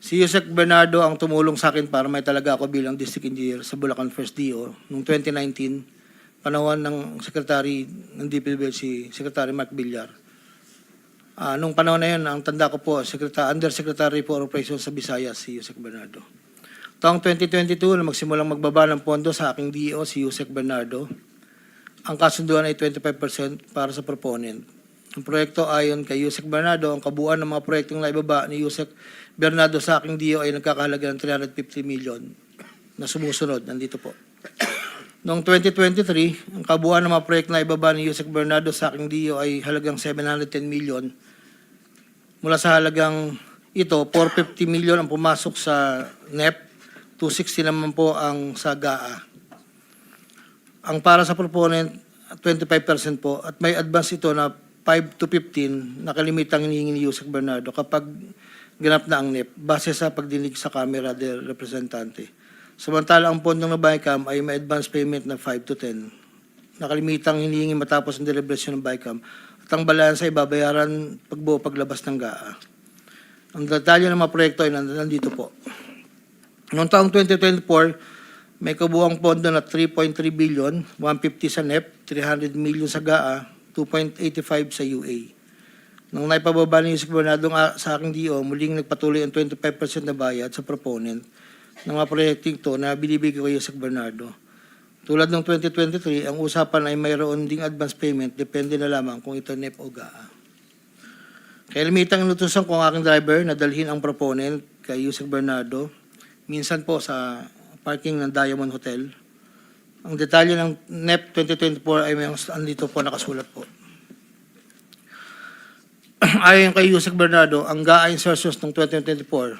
Si Yusek Bernardo ang tumulong sa akin para may talaga ako bilang district engineer sa Bulacan First DO noong 2019, panahon ng Secretary ng DPWH si Secretary Mark Villar. Nung panahon na yun, ang tanda ko po, Undersecretary for Operations sa Visayas, si Yusek Bernardo. Taong 2022, na magsimulang magbaba ng pondo sa aking DO, si Yusek Bernardo, ang kasunduan ay 25% para sa proponent. Ang proyekto ayon kay Yusek Bernardo, ang kabuuan ng mga proyektong naibaba ni Yusek Bernardo sa aking DO ay nagkakahalaga ng 350 million na sumusunod. Nandito po. Noong 2023, ang kabuuan ng mga proyekto na ibaba ni Yusek Bernardo sa aking DO ay halagang 710 million. Mula sa halagang ito, 450 million ang pumasok sa NEP, 260 naman po ang sa GAA. Ang para sa proponent, 25% po, at may advance ito na 5 to 15 na kalimitang hinihingi ni Yusek Bernardo kapag ganap na ang NEP, base sa pagdinig sa Kamera del Representante. Samantala, ang pondong na BICAM ay may advance payment na 5 to 10 na kalimitang hinihingi matapos ang deliberasyon ng BICAM at ang balansa ay babayaran pagbuo paglabas ng GAA. Ang detalye ng mga proyekto ay nandito po. Noong taong 2024, may kabuuang pondo na 3.3 billion, 150 sa NEP, 300 million sa GAA, 2.85 sa UA. Nang naipababa ni Yusek Bernardo sa aking DO, muling nagpatuloy ang 25% na bayad sa proponent ng mga proyekto ito na binibigay ko Yusek Bernardo. Tulad ng 2023, ang usapan ay mayroon ding advance payment, depende na lamang kung ito NEP o GAA. Kaya limitang inutusan ko ang aking driver na dalhin ang proponent kay Yusek Bernardo, minsan po sa parking ng Diamond Hotel. Ang detalye ng NEP 2024 ay may andito po nakasulat po. Ayon kay Yusek Bernardo, ang GAA insertions ng 2024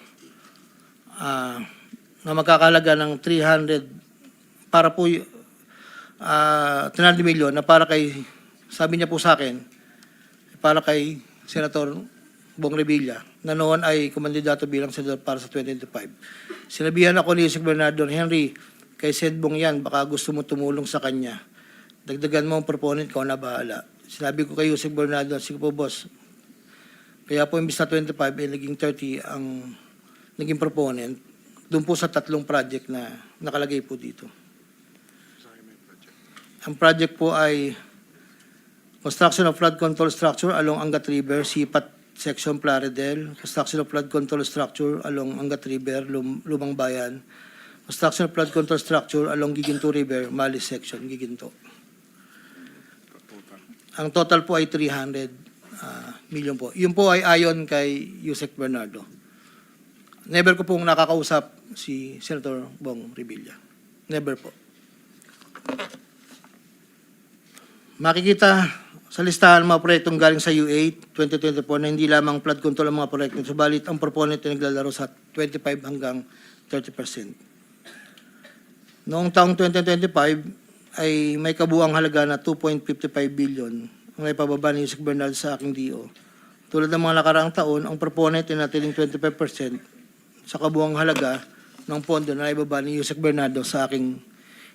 na magkakalaga ng 300 para po 300 million na para kay, sabi niya po sa akin, para kay Senator Bong Revilla na noon ay kumandidato bilang senador para sa 2025. Sinabihan ako ni Yusek Bernardo, Henry, kay Sed Bong yan, baka gusto mo tumulong sa kanya. Dagdagan mo ang proponent ko na bahala. Sinabi ko kay Yusek Bernardo, sige po boss, kaya po imbis na 25 ay naging 30 ang naging proponent doon po sa tatlong project na nakalagay po dito. Ang project po ay construction of flood control structure along Angat River, Sipat Section Plaridel, construction of flood control structure along Angat River, Lumang Bayan, construction of flood control structure along Giginto River, Malis Section, Giginto. Ang total po ay 300 million po. Yun po ay ayon kay Yusek Bernardo. Never ko pong nakakausap si Senator Bong Revilla. Never po. Makikita sa listahan ng mga proyektong galing sa U8 2024 na hindi lamang flood control ang mga proyekto, subalit ang proponent ay naglalaro sa 25 hanggang 30%. Noong taong 2025 ay may kabuuang halaga na 2.55 billion ang naipababa ni Yusek Bernardo sa aking DO. Tulad ng mga nakaraang taon, ang proponent ay natiling 25% sa kabuuang halaga ng pondo na naibaba ni Yusek Bernardo sa aking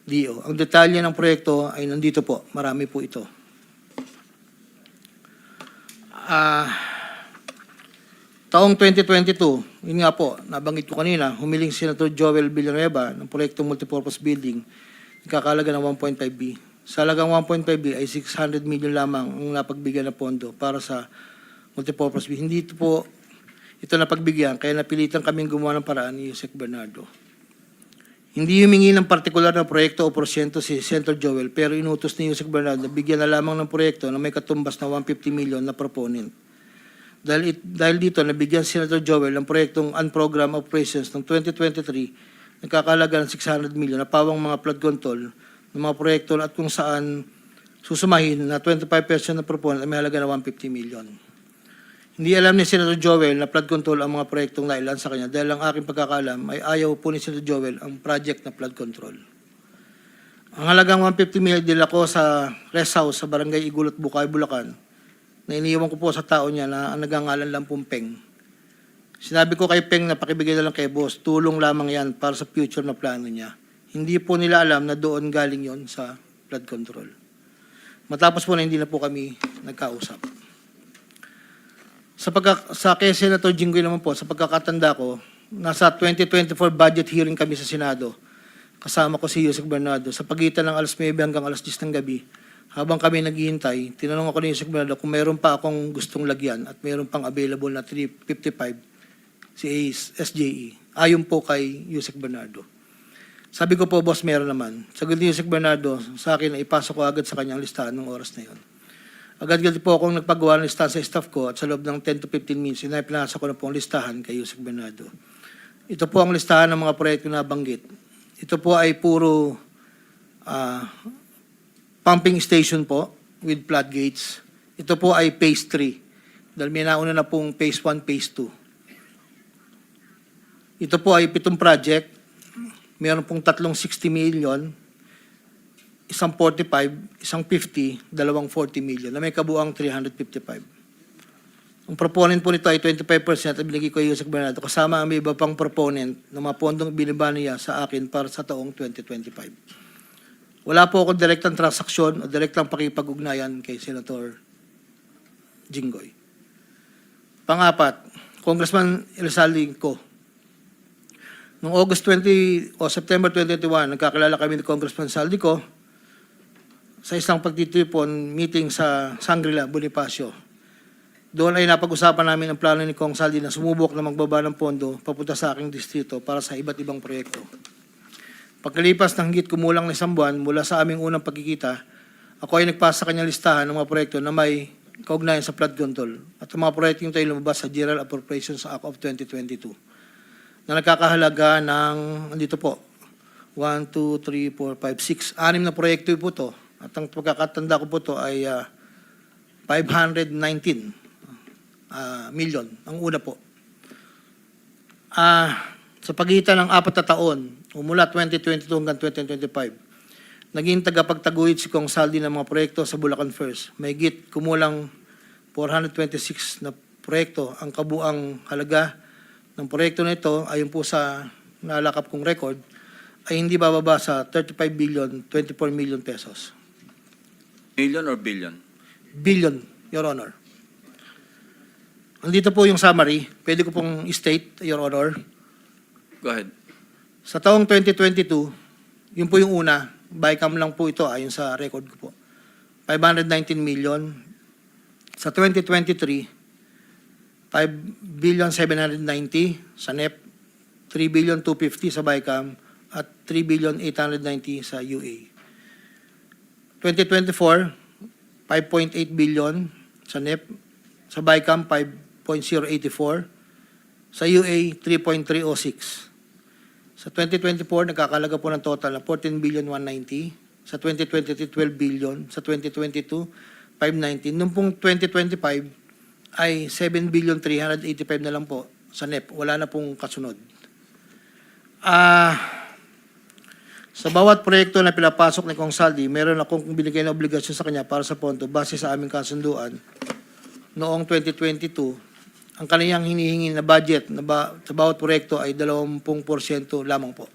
DO. Ang detalye ng proyekto ay nandito po. Marami po ito. Taong 2022, yun nga po, nabanggit ko kanina, humiling si Senator Joel Villanueva ng proyektong multipurpose building, ikakalaga ng 1.5B. Sa halagang 1.5B ay 600 million lamang ang napagbigyan na pondo para sa multipurpose building. Hindi po ito napagbigyan, kaya napilitan kaming gumawa ng paraan ni Yusek Bernardo. Hindi humingi ng partikular na proyekto o porsyento si Senator Joel, pero inutos ni Yusek Bernardo na bigyan na lamang ng proyekto na may katumbas na 150 million na proponent. Dahil dito, nabigyan si Senator Joel ng proyektong unprogrammed operations ng 2023, nagkakalaga ng 600 million na pawang mga flood control ng mga proyekto at kung saan susumahin na 25% ng proponent ay may halaga na 150 million. Hindi alam ni Senator Joel na flood control ang mga proyektong nailan sa kanya dahil ang aking pagkakalam ay ayaw po ni Senator Joel ang project na flood control. Ang halagang 150 million dila ko sa rest house sa Barangay Igulot, Bukay, Bulacan na iniiwan ko po sa tao niya na ang nagangalan lang pong Peng. Sinabi ko kay Peng na pakibigay na lang kay boss, tulong lamang yan para sa future na plano niya. Hindi po nila alam na doon galing yon sa flood control. Matapos po na hindi na po kami nagkausap. Sa kay Senator Jinggoy naman po, sa pagkakatanda ko, nasa 2024 budget hearing kami sa Senado. Kasama ko si Yusek Bernardo. Sa pagitan ng alas 9 hanggang alas 10 ng gabi, habang kami naghihintay, tinanong ako ni Yusek Bernardo kung meron pa akong gustong lagyan at meron pang available na 355 si SJE. Ayon po kay Yusek Bernardo. Sabi ko po, boss, meron naman. Sagot ni Yusek Bernardo sa akin na ipasok ko agad sa kanyang listahan ng oras na yon. Agad-agad po akong nagpagawa ng listahan sa staff ko at sa loob ng 10 to 15 minutes, pinasa ko na po ang listahan kay Yusek Bernardo. Ito po ang listahan ng mga proyekto na banggit. Ito po ay puro pumping station po with floodgates. Ito po ay phase 3. Dahil may nauna na pong phase 1, phase 2. Ito po ay 7 project. Meron pong 360 million, isang 45, isang 50, dalawang 40 million na may kabuang 355. Ang proponent po nito ay 25% at binigay ko yung Yusek Bernardo kasama ang may iba pang proponent ng mga pondong binaba niya sa akin para sa taong 2025. Wala po akong direktang transaksyon o direktang pakipag-ugnayan kay Senator Jinggoy. Pangapat, Congressman Elsaldi ko. Noong August 20 o September 2021, nagkakilala kami ni Congressman Saldico sa isang pagtitipon meeting sa Shangri-La, Bonifacio. Doon ay napag-usapan namin ang plano ni Kong Saldi na sumubok na magbaba ng pondo papunta sa aking distrito para sa iba't ibang proyekto. Pagkalipas ng higit kumulang na isang buwan mula sa aming unang pagkikita, ako ay nagpasa sa kanyang listahan ng mga proyekto na may kaugnayan sa flood control at ang mga proyekto ito ay lumabas sa General Appropriations Act of 2022 na nagkakahalaga ng, andito po, 1, 2, 3, 4, 5, 6, 6 na proyekto po ito. At ang pagkakatanda ko po ito ay 519 million, ang una po. Sa pagitan ng 4 na taon, mula 2022 hanggang 2025, naging tagapagtaguyod si Kong Saldi ng mga proyekto sa Bulacan First. May higit kumulang 426 na proyekto. Ang kabuang halaga ng proyekto na ito, ayon po sa nalakap kong record, ay hindi bababa sa 35 billion, 24 million pesos. Million or billion? Billion, Your Honor. Andito po yung summary. Pwede ko pong state, Your Honor. Go ahead. Sa taong 2022, yun po yung una, bycam lang po ito ayon sa record ko po. 519 million. Sa 2023, 5,790 sa NEP, 3,250 sa BICAM, at 3,890 sa UA. 2024, 5.8 billion sa NEP, sa BICAM 5.084, sa UA 3.306. Sa 2024, nagkakalaga po ng total na 14,190,000. Sa 2023, 12 billion. Sa 2022, 519. Noong pong 2025, ay 7,385 na lang po sa NEP. Wala na pong kasunod. Sa bawat proyekto na pinapasok ni Kong Saldi, meron akong binigay na obligasyon sa kanya para sa pondo base sa aming kasunduan. Noong 2022, ang kaniyang hinihingi na budget sa bawat proyekto ay 20% lamang po.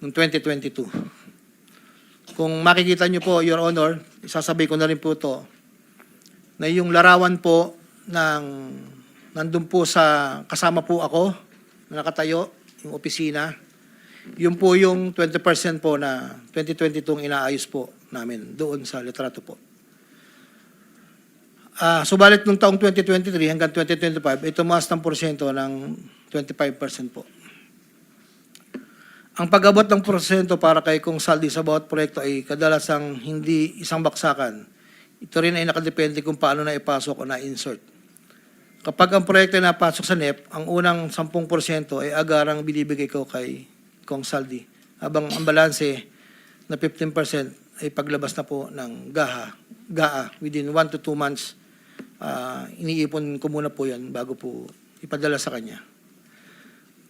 Noong 2022. Kung makikita niyo po, Your Honor, isasabay ko na rin po ito, na yung larawan po nandun po sa, kasama po ako, na nakatayo, yung opisina. Yun po yung 20% po na 2022 inaayos po namin doon sa litrato po. Subalit nung taong 2023 hanggang 2025, ito tumaas ng porsyento ng 25% po. Ang pag-abot ng porsyento para kay Kong Saldi sa bawat proyekto ay kadalasang hindi isang baksakan. Ito rin ay nakadepende kung paano na ipasok o na-insert. Kapag ang proyekto ay napasok sa NEP, ang unang 10% ay agarang binibigay ko kay Kong Saldi. Habang ang balanse na 15% ay paglabas na po ng GAA within 1 to 2 months. Iniipon ko muna po yan bago po ipadala sa kanya.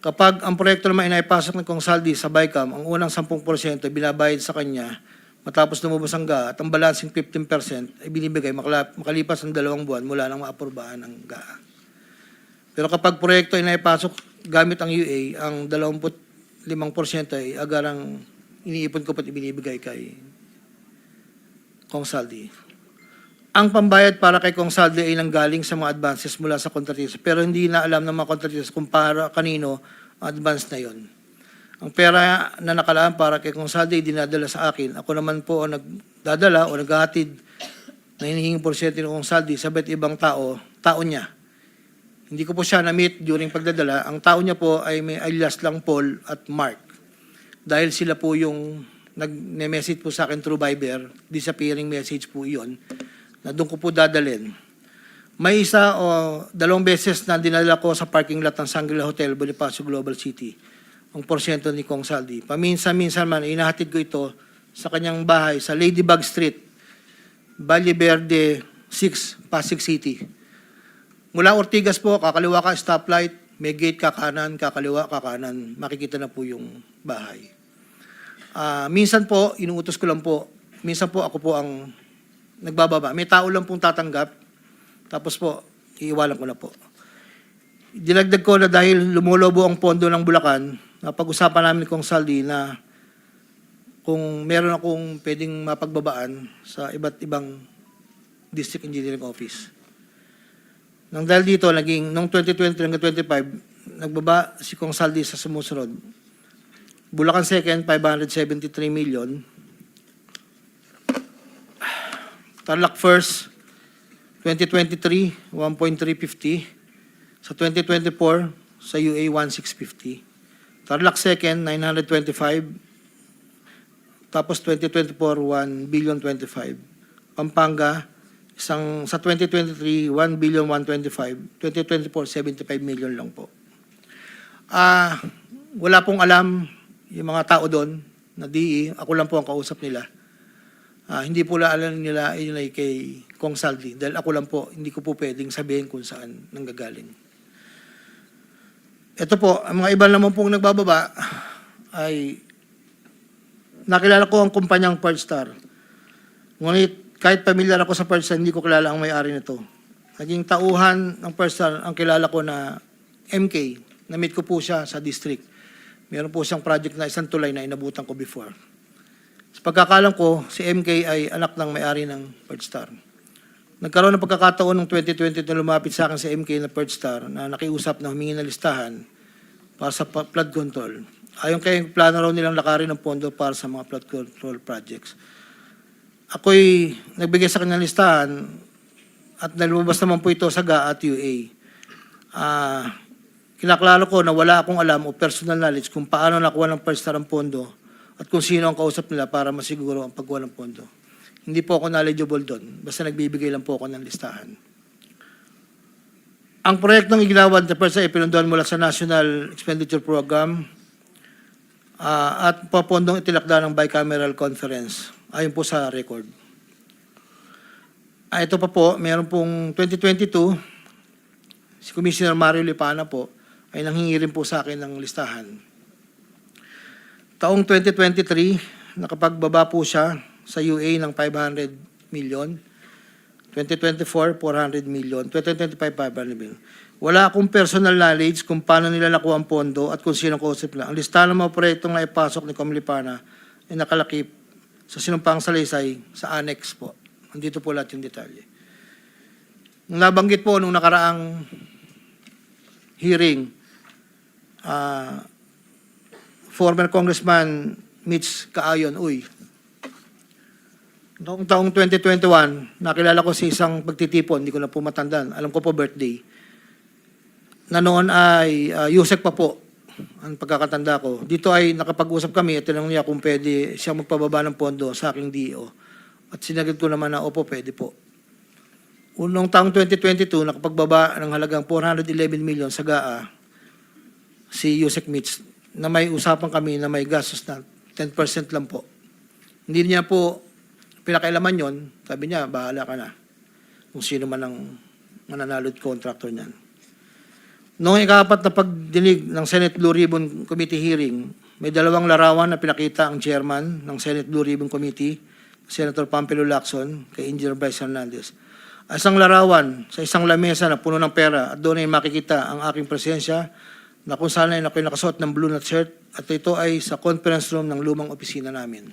Kapag ang proyekto naman ay naipasok ng Kong Saldi sa BICAM, ang unang 10% ay binabayad sa kanya matapos lumabas ang GAA at ang balancing 15% ay binibigay makalipas ng 2 buwan mula nang maaprubahan ng GAA. Pero kapag proyekto ay naipasok gamit ang UA, ang 25% ay agarang iniipon ko pat ibinibigay kay Kong Saldi. Ang pambayad para kay Kong Saldi ay nanggaling sa mga advances mula sa kontratista pero hindi na alam ng mga kontratista kung para kanino advance na yon. Ang pera na nakalaan para kay Kong Saldi dinadala sa akin. Ako naman po ang nagdadala o naghahatid na hinihinging porsyento ng Kong Saldi sa iba't ibang tao niya. Hindi ko po siya na-meet during pagdadala. Ang tao niya po ay may alias lang Paul at Mark. Dahil sila po yung nag-message po sa akin through Viber, disappearing message po iyon, na doon ko po dadalhin. May isa o 2 beses na dinala ko sa parking lot ng Shangri-La Hotel, Bonifacio Global City, ang porsyento ni Kong Saldi. Paminsan-minsan man, inahatid ko ito sa kanyang bahay sa Ladybug Street, Valle Verde 6, Pasig City. Mula Ortigas po, kakaliwa ka, stoplight, may gate kakanan, kakaliwa, kakanan, makikita na po yung bahay. Minsan po, inuutos ko lang po, minsan po ako po ang nagbababa. May tao lang pong tatanggap, tapos po, iiwalan ko na po. Dinagdag ko na dahil lumulobo ang pondo ng Bulacan, napag-usapan namin kong Saldi na kung meron akong pwedeng mapagbabaan sa iba't ibang district engineering office. Nang dahil dito, noong 2020 hanggang 2025, nagbaba si Kong Saldi sa sumusunod. Bulacan 2nd, 573 million. Tarlac 1st, 2023, 1.350. Sa 2024, sa UA, 1.650. Tarlac 2nd, 925. Tapos 2024, 1.025 billion. Pampanga, sa 2023, 1.125 billion. 2024, 75 million lang po. Wala pong alam yung mga tao doon na DE. Ako lang po ang kausap nila. Hindi po alam nila yun ay kay Kong Saldi. Dahil ako lang po, hindi ko po pwedeng sabihin kung saan nanggagaling. Ito po, ang mga iba naman pong nagbababa ay nakilala ko ang kumpanyang Partstar. Ngunit kahit pamilyar ako sa Partstar, hindi ko kilala ang may-ari nito. Naging tauhan ng Partstar ang kilala ko na MK. Na-meet ko po siya sa district. Meron po siyang project na isang tulay na inabutan ko before. Sa pagkakalam ko, si MK ay anak ng may-ari ng Partstar. Nagkaroon ng pagkakataon ng 2020 na lumapit sa akin si MK na Partstar na nakiusap na humingi ng listahan para sa flood control. Ayon kay plano raw nilang lakarin ng pondo para sa mga flood control projects. Ako'y nagbigay sa kanyang listahan at nalumabas naman po ito sa GA at UA. Kinaklaro ko na wala akong alam o personal knowledge kung paano nakuha ng Partstar ang pondo at kung sino ang kausap nila para masiguro ang pagkuha ng pondo. Hindi po ako knowledgeable doon. Basta nagbibigay lang po ako ng listahan. Ang proyektong iginawan sa Partstar ay pinunduan mula sa National Expenditure Program at papondong itilakda ng bicameral conference. Ayon po sa record. Ito pa po, meron pong 2022, si Commissioner Mario Lipana po ay nanghingi rin po sa akin ng listahan. Taong 2023, nakapagbaba po siya sa UA ng 500 million. 2024, 400 million. 2025, 500 million. Wala akong personal knowledge kung paano nila nakuha ang pondo at kung sino kausap nila. Ang listahan ng mga proyektong naipasok ni Comlipana ay nakalakip sa sinumpang salaysay sa annex po. Nandito po lahat yung detalye. Nung nabanggit po nung nakaraang hearing, former Congressman Mitch Kaayon, noong taong 2021, nakilala ko si isang pagtitipon, hindi ko na po matandaan, alam ko po birthday, na noon ay Yusek pa po, ang pagkakatanda ko. Dito ay nakapag-usap kami at tinanong niya kung pwede siya magpababa ng pondo sa aking DO. At sinagad ko naman na, opo, pwede po. Noong taong 2022, nakapagbaba ng halagang 411 million sa GAA, si Yusek Mitch, na may usapan kami na may gastos na 10% lang po. Hindi niya po pinakailaman yon, sabi niya, bahala ka na. Kung sino man ang mananalod contractor niyan. Noong ikapat na pagdinig ng Senate Blue Ribbon Committee hearing, may 2 larawan na pinakita ang chairman ng Senate Blue Ribbon Committee, Senator Pampilo Lacson, kay Engineer Bryce Hernandez. Isang larawan sa isang lamesa na puno ng pera at doon ay makikita ang aking presensya na kung saan ay ako'y nakasuot ng blue na shirt at ito ay sa conference room ng lumang opisina namin.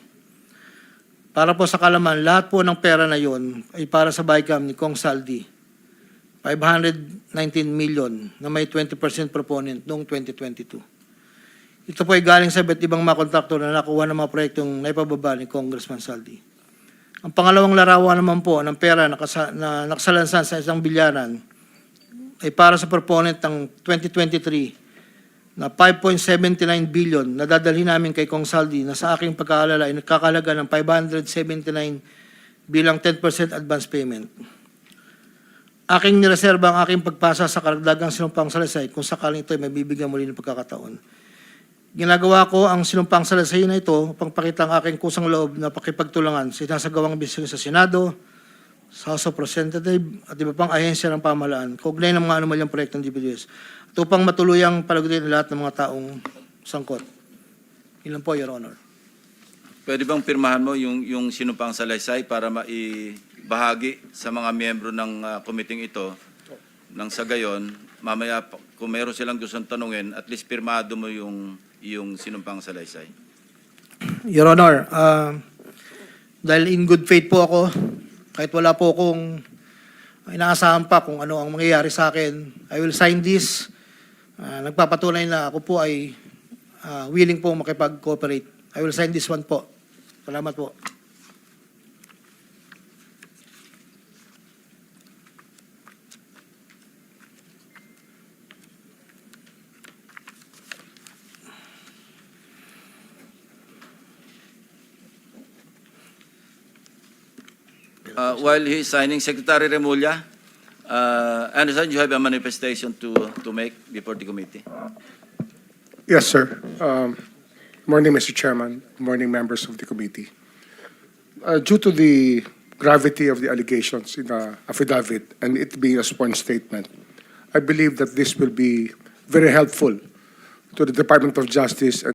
Para po sa kalaman, lahat po ng pera na yon ay para sa BICAM ni Kong Saldi. 519 million na may 20% proponent noong 2022. Ito po ay galing sa iba't ibang mga kontraktor na nakuha ng mga proyektong naipababa ni Congressman Saldi. Ang pangalawang larawan naman po ng pera na nakasalansan sa isang bilyaran ay para sa proponent ng 2023 na 5.79 billion na dadalhin namin kay Kong Saldi na sa aking pagkaalala ay nagkakalaga ng 579 bilang 10% advance payment. Aking nireserba ang aking pagpasa sa karagdagang sinumpang salaysay kung sakaling ito ay mabibigyan muli ng pagkakataon. Ginagawa ko ang sinumpang salaysay na ito upang pakita ang aking kusang loob na pakipagtulangan sa sinasagawang bisyon sa Senado, sa House of Representatives at iba pang ahensya ng pamahalaan kaugnay ng mga anomalyang proyekto ng DPWH at upang matuluyang palagutin ang lahat ng mga taong sangkot. Ilan po, Your Honor. Pwede bang pirmahan mo yung sinumpang salaysay para maibahagi sa mga miyembro ng committee ito nang sa gayon, mamaya kung meron silang gustong tanungin, at least pirmado mo yung sinumpang salaysay. Your Honor, dahil in good faith po ako, kahit wala po akong inaasahan pa kung ano ang mangyayari sa akin, I will sign this. Nagpapatunay na ako po ay willing po makipag-cooperate. I will sign this one po. Salamat po. While he is signing, Secretary Remulla, I understand you have a manifestation to make before the committee. Yes, sir. Morning, Mr. Chairman. Morning, members of the committee. Due to the gravity of the allegations in the affidavit and it being a sworn statement, I believe that this will be very helpful to the Department of Justice and